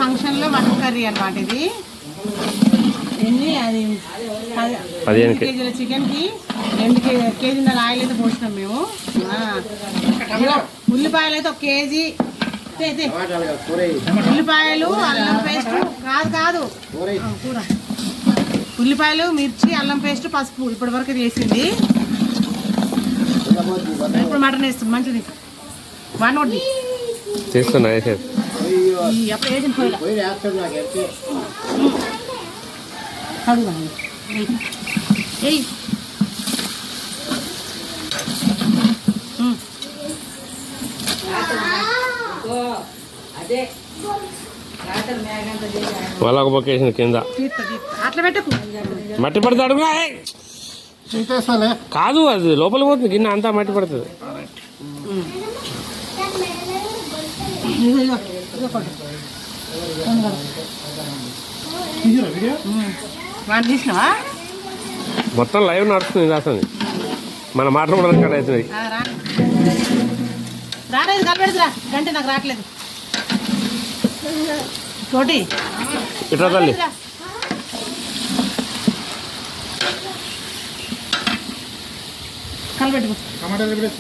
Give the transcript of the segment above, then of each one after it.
Function లో mutton curry అన్నమాట ఇది. ఎన్ని అది 15 కేజీల చికెన్ కి 2 కేజీల ఆయిల్ అయితే పోసినాం మేము. ఉల్లిపాయలు అయితే 1 కేజీ, ఉల్లిపాయలు అల్లం పేస్ట్ కాదు కూర, ఉల్లిపాయలు మిర్చి అల్లం పేస్ట్ పసుపు ఇప్పటి వరకు వేసింది. ఇప్పుడు మటన్ వేస్తుంది మంచిది. వన్ ఒకటి చేస్తున్నా అప్పుడు వేసిన వాళ్ళ ఒక పక్క వేసిన కింద అట్లా పెట్టకు, మట్టి పడుతుంది అడుగు కాదు, అది లోపల పోతుంది గిన్నె అంతా మట్టి పడుతుంది. మొత్తం లైవ్ నడుస్తుంది అసలు, మన మాట కూడా కట్ అవుతుంది. రాలేదు కలిపెడుతురా గంటే నాకు రావట్లేదు. తోటి ఇట్లా తల్లి కలిపెట్టు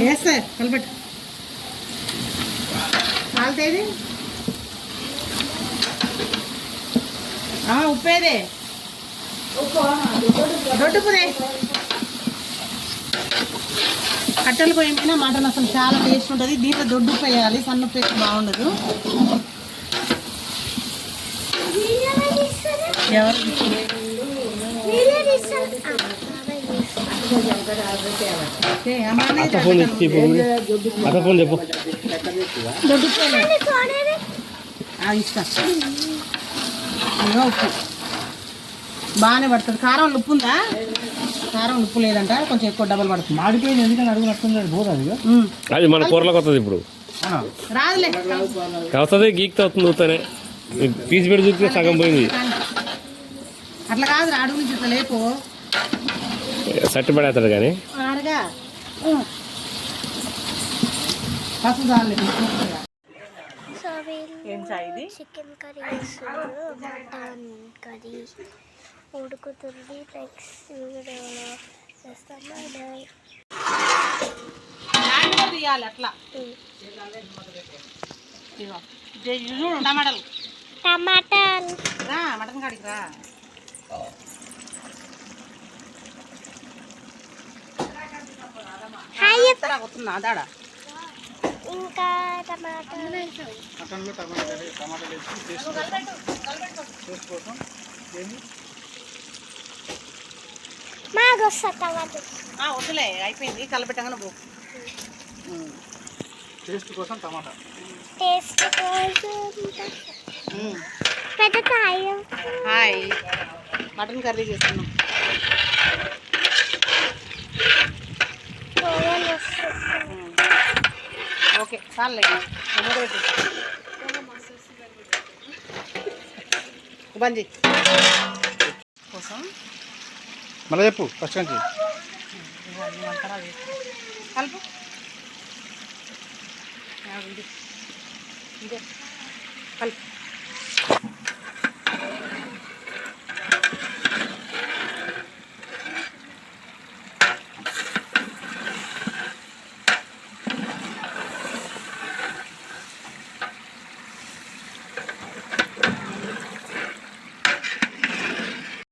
వేస్తే కలిపెట్టు కాలుతేది ఉప్పేదే దొడ్డుకుదే. కట్టెలు పొయ్యి మీద మటన్ అసలు చాలా టేస్ట్ ఉంటుంది. దీంట్లో దొడ్డు ఉప్పు వేయాలి, సన్న ఉప్పు వేస్తే బాగుండదు. ఎవరు ఉప్పు బాగానే పడుతుంది. కారం ఉప్పు ఉందా? కారం ఉప్పు లేదంట, కొంచెం ఎక్కువ డబల్ పడుతుంది. మాడిపోయింది ఎందుకంటే అడుగు నడుతుంది పోదు అది. అది మన కూరలోకి వస్తుంది ఇప్పుడు రాదులే, వస్తుంది గీక్తో వస్తుంది. ఊతనే పీస్ పెట్టి చూస్తే సగం పోయింది. అట్లా కాదు, అడుగు నుంచి ఇట్లా లేపు సట్టి పడేస్తాడు కానీ అడగా పసుపు చాలు. చికెన్ కర్రీ వేస్తున్నారు, మటన్ కర్రీ ఉడుకుతుంది. నెక్స్ట్ వీడియోలో చేస్తాను. అట్లా టమాటాలు టమాటాలు రా, మటన్ కాడికి రా. వస్తున్నా దాడా ఇంకా టమాటాలు మాకు వస్తుంది టమాటా వద్దులే, అయిపోయింది. కలపెట్టగానే పో. టేస్ట్ కోసం టమాటా, టేస్ట్ కోసం పెద్ద హాయ్ మటన్ కర్రీ చేస్తున్నాం. ఓకే చాలే బందీ కోసం మళ్ళీ చెప్పు ఫస్ట్ నుంచి కలుపు ఇదే